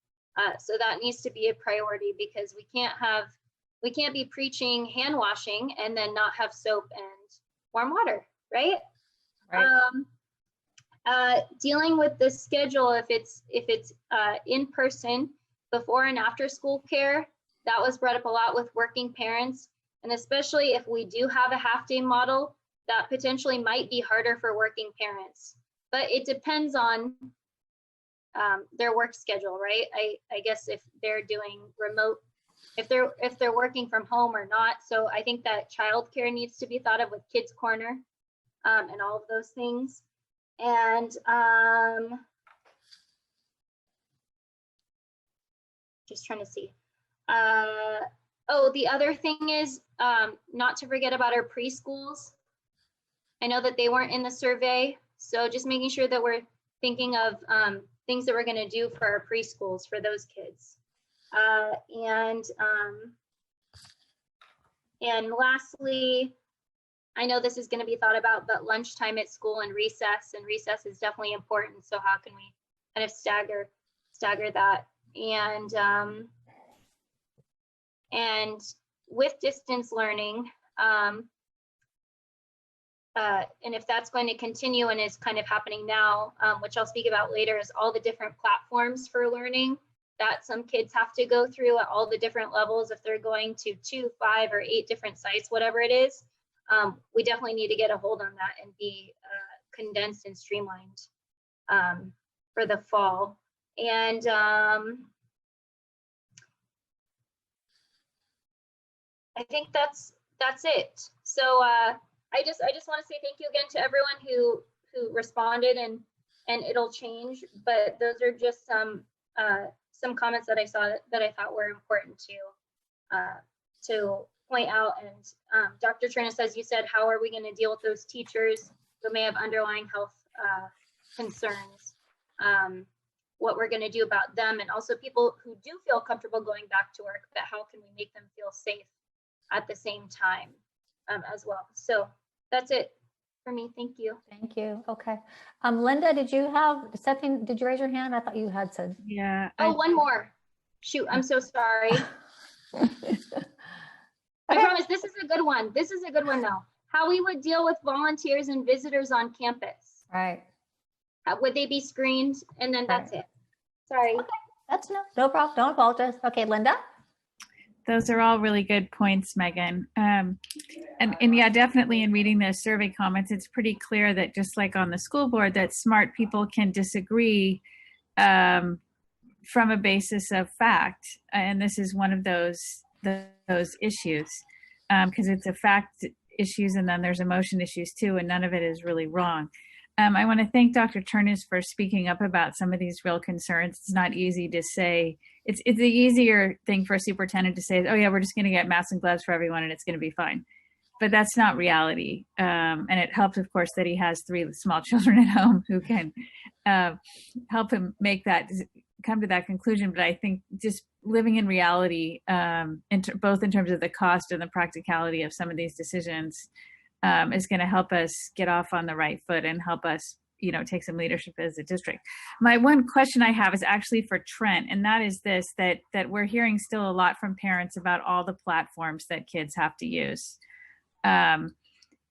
So that needs to be a priority, because we can't be preaching hand washing and then not have soap and warm water, right? Dealing with the schedule, if it's in person, before and after school care, that was brought up a lot with working parents. And especially if we do have a half-day model, that potentially might be harder for working parents. But it depends on their work schedule, right? I guess if they're doing remote, if they're working from home or not. So I think that childcare needs to be thought of with Kids Corner and all of those things. And just trying to see. Oh, the other thing is not to forget about our preschools. I know that they weren't in the survey, so just making sure that we're thinking of things that we're going to do for our preschools for those kids. And lastly, I know this is going to be thought about, but lunchtime at school and recess is definitely important. So how can we kind of stagger that? And with distance learning, and if that's going to continue and is kind of happening now, which I'll speak about later, is all the different platforms for learning that some kids have to go through at all the different levels. If they're going to 2, 5, or 8 different sites, whatever it is, we definitely need to get a hold on that and be condensed and streamlined for the fall. And I think that's it. So I just want to say thank you again to everyone who responded, and it'll change. But those are just some comments that I saw that I thought were important to point out. And Dr. Turnus, as you said, how are we going to deal with those teachers who may have underlying health concerns? What we're going to do about them, and also people who do feel comfortable going back to work, but how can we make them feel safe at the same time as well? So that's it for me. Thank you. Thank you. Okay. Linda, did you raise your hand? I thought you had said. Yeah. Oh, one more. Shoot, I'm so sorry. I promise this is a good one. This is a good one though. How we would deal with volunteers and visitors on campus. Right. Would they be screened? And then that's it. Sorry. Okay. That's no problem. Don't apologize. Okay, Linda. Those are all really good points, Megan. And yeah, definitely in reading the survey comments, it's pretty clear that just like on the school board, that smart people can disagree from a basis of fact. And this is one of those issues, because it's a fact issues and then there's emotion issues too, and none of it is really wrong. I want to thank Dr. Turnus for speaking up about some of these real concerns. It's not easy to say. It's the easier thing for a superintendent to say, oh yeah, we're just going to get masks and gloves for everyone and it's going to be fine. But that's not reality. And it helps, of course, that he has 3 small children at home who can help him come to that conclusion. But I think just living in reality, both in terms of the cost and the practicality of some of these decisions, is going to help us get off on the right foot and help us, take some leadership as a district. My one question I have is actually for Trent, and that is this, that we're hearing still a lot from parents about all the platforms that kids have to use. And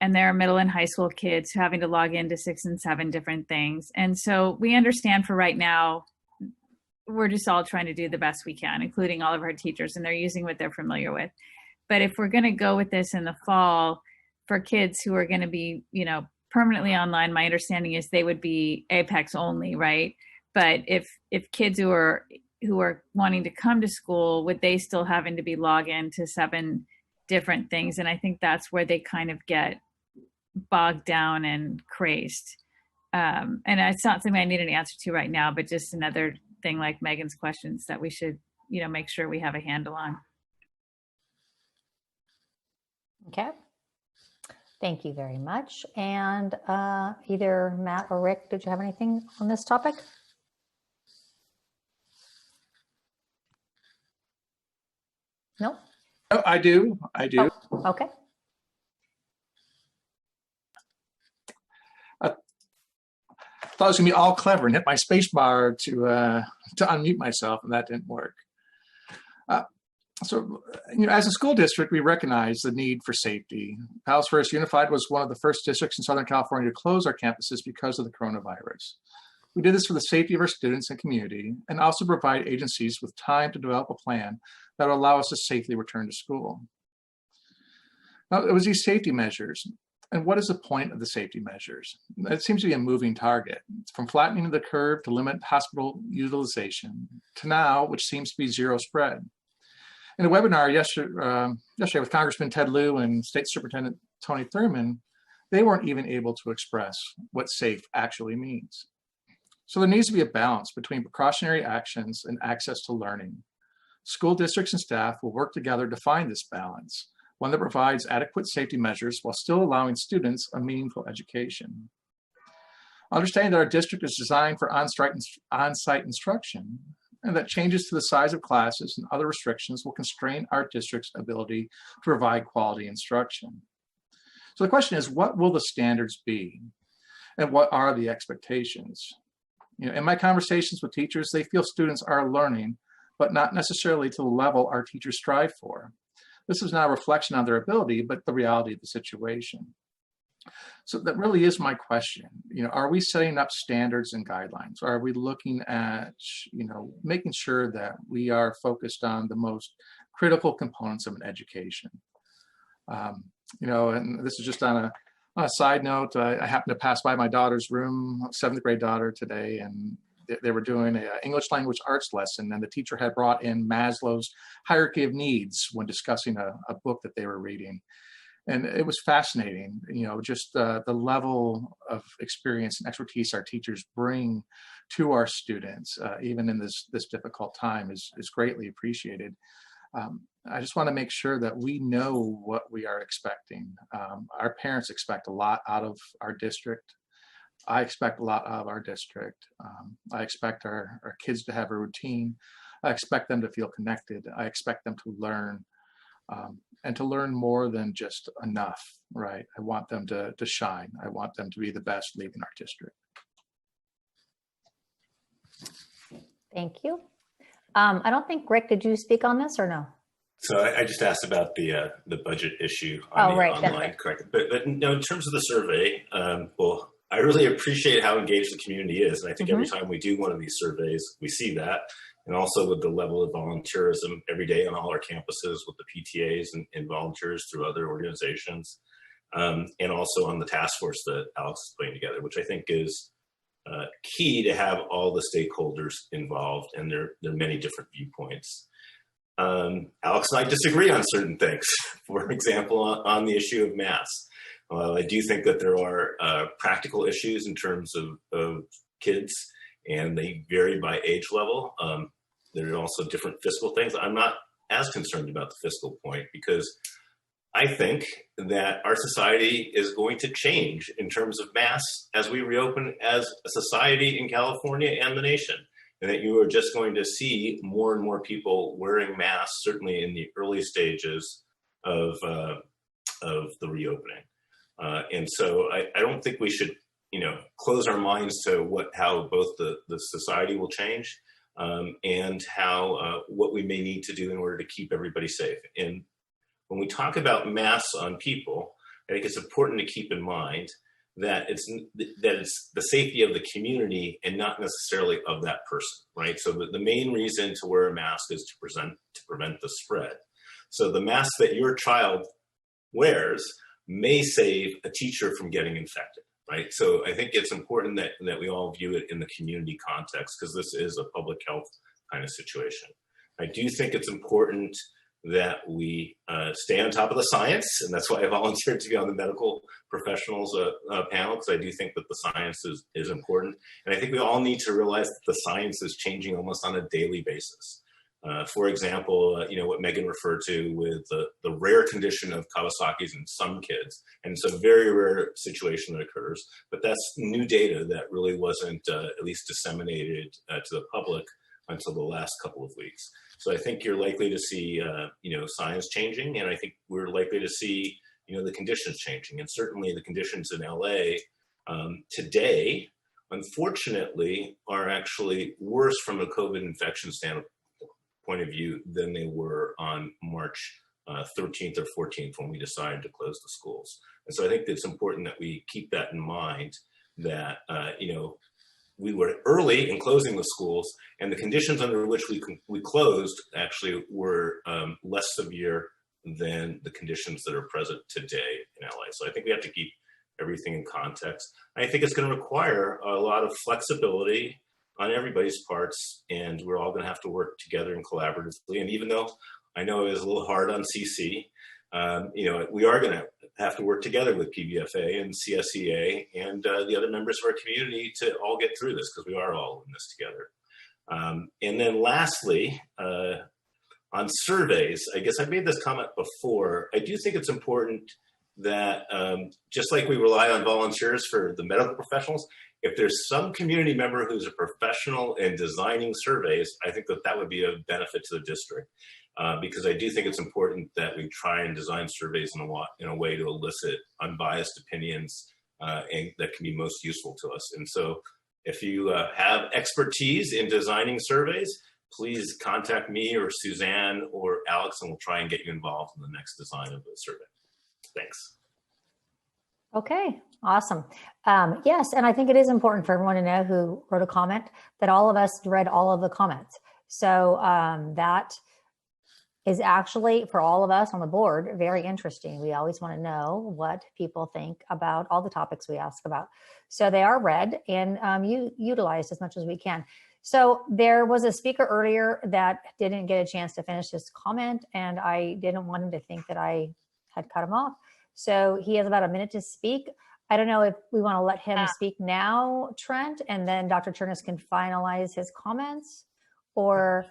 there are middle and high school kids having to log into 6 and 7 different things. And so we understand for right now, we're just all trying to do the best we can, including all of our teachers, and they're using what they're familiar with. But if we're going to go with this in the fall, for kids who are going to be, permanently online, my understanding is they would be Apex only, right? But if kids who are who are wanting to come to school, with they still having to be logged into 7 different things. And I think that's where they kind of get bogged down and crazed. And it's not something I need an answer to right now, but just another thing like Megan's questions that we should, make sure we have a handle on. Okay. Thank you very much. And either Matt or Rick, did you have anything on this topic? No? Oh, I do. Oh, okay. I thought I was gonna be all clever and hit my space bar to unmute myself, and that didn't work. So, as a school district, we recognize the need for safety. Palos Verdes Unified was one of the first districts in Southern California to close our campuses because of the coronavirus. We did this for the safety of our students and community, and also provide agencies with time to develop a plan that will allow us to safely return to school. Now, it was these safety measures. And what is the point of the safety measures? It seems to be a moving target, from flattening the curve to limit hospital utilization, to now, which seems to be zero spread. In a webinar yesterday with Congressman Ted Lieu and State Superintendent Tony Thurmond, they weren't even able to express what safe actually means. So there needs to be a balance between precautionary actions and access to learning. School districts and staff will work together to find this balance, one that provides adequate safety measures while still allowing students a meaningful education. Understanding that our district is designed for on-site instruction, and that changes to the size of classes and other restrictions will constrain our district's ability to provide quality instruction. So the question is, what will the standards be? And what are the expectations? In my conversations with teachers, they feel students are learning, but not necessarily to the level our teachers strive for. This is not a reflection on their ability, but the reality of the situation. So that really is my question. Are we setting up standards and guidelines? Are we looking at, making sure that we are focused on the most critical components of an education? And this is just on a side note. I happened to pass by my daughter's room, 7th grade daughter today, and they were doing an English language arts lesson, and the teacher had brought in Maslow's hierarchy of needs when discussing a book that they were reading. And it was fascinating, just the level of experience and expertise our teachers bring to our students, even in this difficult time, is greatly appreciated. I just want to make sure that we know what we are expecting. Our parents expect a lot out of our district. I expect a lot out of our district. I expect our kids to have a routine. I expect them to feel connected. I expect them to learn. And to learn more than just enough, right? I want them to shine. I want them to be the best leaving our district. Thank you. I don't think, Rick, did you speak on this or no? So I just asked about the budget issue on the right, online, right. Correct? But in terms of the survey, well, I really appreciate how engaged the community is, and I think every time we do one of these surveys, we see that. And also with the level of volunteerism every day on all our campuses with the PTAs and volunteers through other organizations. And also on the task force that Alex is putting together, which I think is key to have all the stakeholders involved, and there are many different viewpoints. Alex and I disagree on certain things. For example, on the issue of masks. I do think that there are practical issues in terms of kids, and they vary by age level. There are also different fiscal things. I'm not as concerned about the fiscal point because I think that our society is going to change in terms of masks as we reopen as a society in California and the nation. And that you are just going to see more and more people wearing masks, certainly in the early stages of the reopening. And so I don't think we should, close our minds to how both the society will change and how what we may need to do in order to keep everybody safe. And when we talk about masks on people, I think it's important to keep in mind that it's the safety of the community and not necessarily of that person, right? So the main reason to wear a mask is to prevent the spread. So the mask that your child wears may save a teacher from getting infected, right? So I think it's important that we all view it in the community context, because this is a public health kind of situation. I do think it's important that we stay on top of the science, and that's why I volunteered to be on the medical professionals panel, because I do think that the science is important. And I think we all need to realize that the science is changing almost on a daily basis. For example, what Megan referred to with the rare condition of Kawasaki's in some kids, and it's a very rare situation that occurs, but that's new data that really wasn't at least disseminated to the public until the last couple of weeks. So I think you're likely to see, science changing, and I think we're likely to see, the conditions changing. And certainly the conditions in LA today, unfortunately, are actually worse from a COVID infection standpoint of view than they were on March 13th or 14th when we decided to close the schools. And so I think it's important that we keep that in mind, that, we were early in closing the schools, and the conditions under which we closed actually were less severe than the conditions that are present today in LA. So I think we have to keep everything in context. I think it's going to require a lot of flexibility on everybody's parts, and we're all going to have to work together and collaboratively. And even though I know it was a little hard on CC, we are going to have to work together with PBFA and CSEA and the other members of our community to all get through this, because we are all in this together. And then lastly, on surveys, I guess I made this comment before. I do think it's important that just like we rely on volunteers for the medical professionals, if there's some community member who's a professional in designing surveys, I think that would be a benefit to the district. Because I do think it's important that we try and design surveys in a way to elicit unbiased opinions and that can be most useful to us. And so if you have expertise in designing surveys, please contact me or Suzanne or Alex, and we'll try and get you involved in the next design of the survey. Thanks. Okay, awesome. Yes, and I think it is important for everyone to know who wrote a comment that all of us read all of the comments. So that is actually, for all of us on the board, very interesting. We always want to know what people think about all the topics we ask about. So they are read and utilized as much as we can. So there was a speaker earlier that didn't get a chance to finish his comment, and I didn't want him to think that I had cut him off. So he has about a minute to speak. I don't know if we want to let him speak now, Trent, and then Dr. Chernus can finalize his comments, or...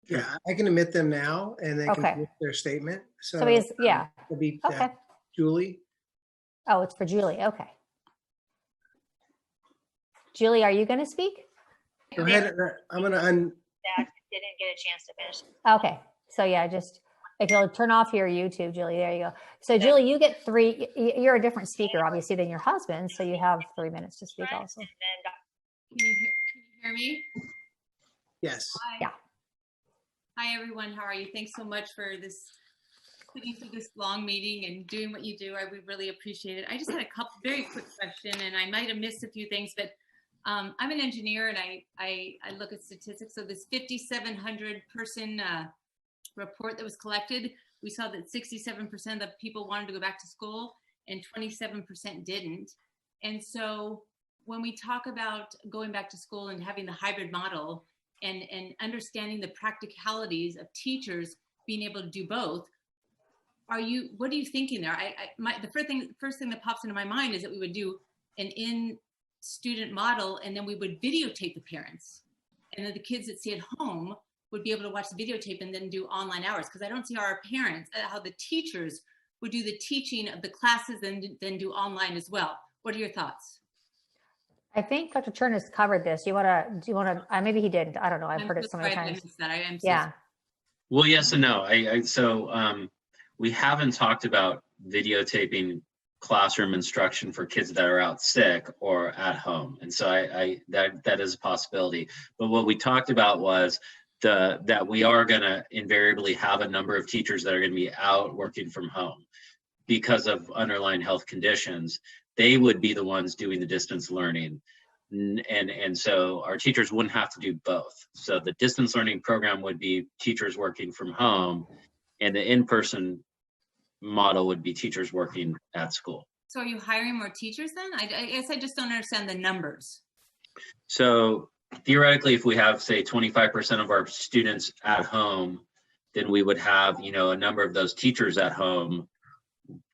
Yeah, I can admit them now, and they can finish their statement. So he's, it'll be Julie. Oh, it's for Julie. Okay. Julie, are you going to speak? Go ahead. I'm going to That didn't get a chance to finish. Okay. So if you'll turn off your YouTube, Julie, there you go. So Julie, you get 3, you're a different speaker, obviously, than your husband. So you have 3 minutes to speak also. Can you hear me? Yes. Hi. Yeah. Hi, everyone. How are you? Thanks so much for sitting through this long meeting and doing what you do. We really appreciate it. I just had a very quick question, and I might have missed a few things, but I'm an engineer, and I look at statistics. So this 5,700 person report that was collected, we saw that 67% of the people wanted to go back to school and 27% didn't. And so when we talk about going back to school and having the hybrid model, and understanding the practicalities of teachers being able to do both, what are you thinking there? The first thing that pops into my mind is that we would do an in-student model, and then we would videotape the parents, and then the kids that stay at home would be able to watch the videotape and then do online hours. Because I don't see how our parents, how the teachers would do the teaching of the classes and then do online as well. What are your thoughts? I think Dr. Chernus covered this. Do you want to, maybe he didn't. I don't know. I've heard it so many times. Yeah. Well, yes and no. So we haven't talked about videotaping classroom instruction for kids that are out sick or at home. And so that is a possibility. But what we talked about was that we are going to invariably have a number of teachers that are going to be out working from home because of underlying health conditions. They would be the ones doing the distance learning. And so our teachers wouldn't have to do both. So the distance learning program would be teachers working from home, and the in-person model would be teachers working at school. So are you hiring more teachers then? I guess I just don't understand the numbers. So theoretically, if we have, say, 25% of our students at home, then we would have, a number of those teachers at home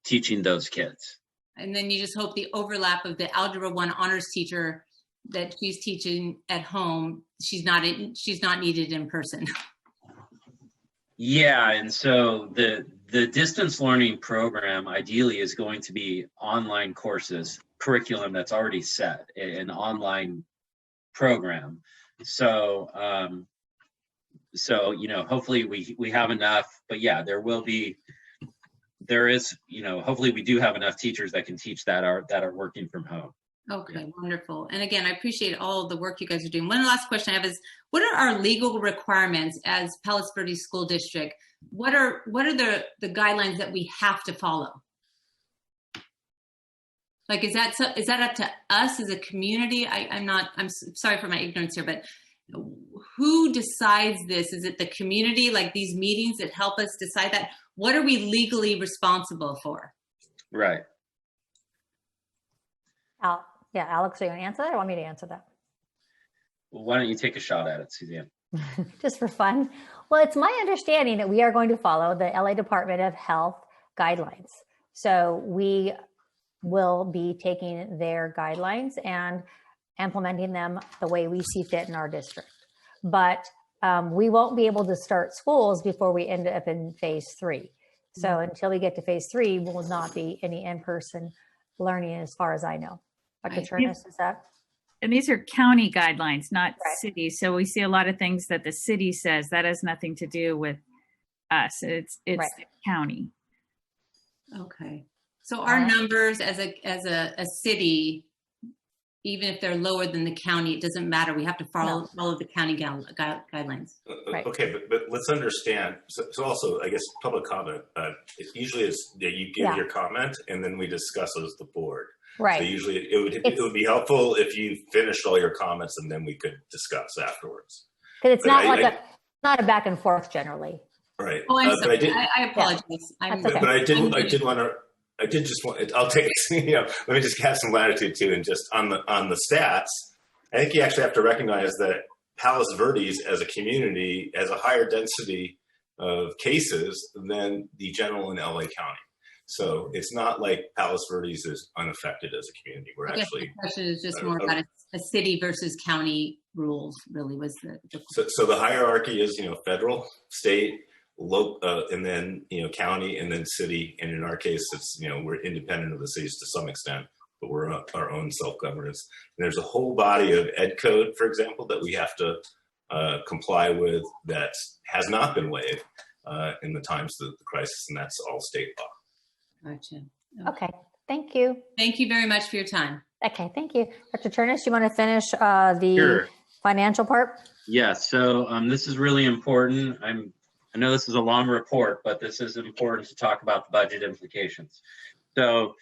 teaching those kids. And then you just hope the overlap of the Algebra 1 honors teacher that she's teaching at home, she's not needed in person. Yeah, and so the distance learning program ideally is going to be online courses, curriculum that's already set, an online program. So hopefully we have enough, but yeah, hopefully we do have enough teachers that can teach that are working from home. Okay, wonderful. And again, I appreciate all the work you guys are doing. One last question I have is, what are our legal requirements as Palos Verdes School District? What are the guidelines that we have to follow? Like, is that up to us as a community? I'm sorry for my ignorance here, but who decides this? Is it the community, like these meetings that help us decide that? What are we legally responsible for? Right. Yeah, Alex, are you going to answer that or want me to answer that? Well, why don't you take a shot at it, Suzanne? Just for fun. Well, it's my understanding that we are going to follow the LA Department of Health guidelines. So we will be taking their guidelines and implementing them the way we see fit in our district. But we won't be able to start schools before we end up in phase 3. So until we get to phase 3, will not be any in-person learning as far as I know. Dr. Chernus, is that? And these are county guidelines, not Right. city. So we see a lot of things that the city says that has nothing to do with us. It's Right. the county. Okay. So our numbers as a city, even if they're lower than the county, it doesn't matter. We have to follow the county guidelines. Right. Okay, but let's understand. So also, I guess public comment. It usually is that you give your comment and then we discuss as the board. Right. So usually it would be helpful if you finished all your comments and then we could discuss afterwards. Because it's not not a back and forth generally. Right. Oh, I'm sorry. I apologize. Okay. But I did just want. I'll take. Let me just have some latitude too, and just on the stats. I think you actually have to recognize that Palos Verdes as a community has a higher density of cases than the general in LA County. So it's not like Palos Verdes is unaffected as a community. We're actually. The question is just more about a city versus county rules. Really, was the So the hierarchy is federal, state, local, and then county, and then city. And in our case, it's we're independent of the cities to some extent, but we're our own self-governance. And there's a whole body of ed code, for example, that we have to comply with that has not been waived in the times of the crisis, and that's all state law. Gotcha. Okay. Thank you. Thank you very much for your time. Okay. Thank you. Dr. Chernus, you want to finish the financial part? Yeah. So this is really important. I know this is a long report, but this is important to talk about the budget implications. So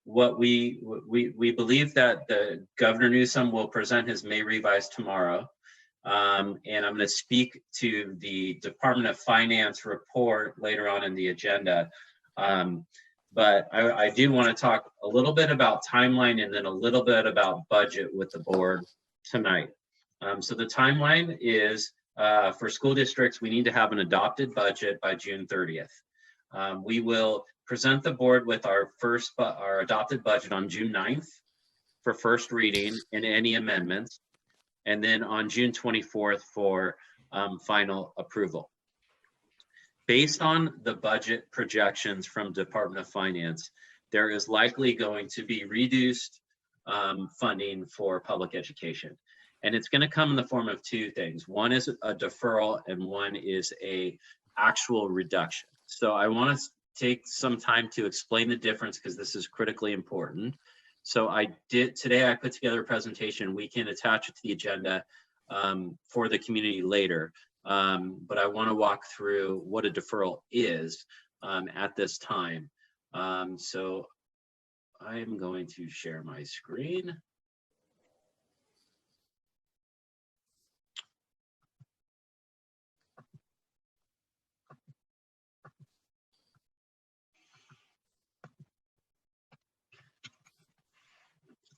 what we believe that the Governor Newsom will present his May revise tomorrow. And I'm going to speak to the Department of Finance report later on in the agenda. But I do want to talk a little bit about timeline and then a little bit about budget with the board tonight. So the timeline is for school districts, we need to have an adopted budget by June 30th. We will present the board with our adopted budget on June 9th for first reading and any amendments, and then on June 24th for final approval. Based on the budget projections from Department of Finance, there is likely going to be reduced funding for public education. And it's going to come in the form of two things. One is a deferral and one is a actual reduction. So I want to take some time to explain the difference because this is critically important. So today I put together a presentation. We can attach it to the agenda for the community later. But I want to walk through what a deferral is at this time. So I'm going to share my screen.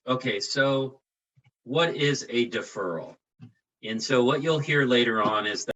Okay, so what is a deferral? And so what you'll hear later on is that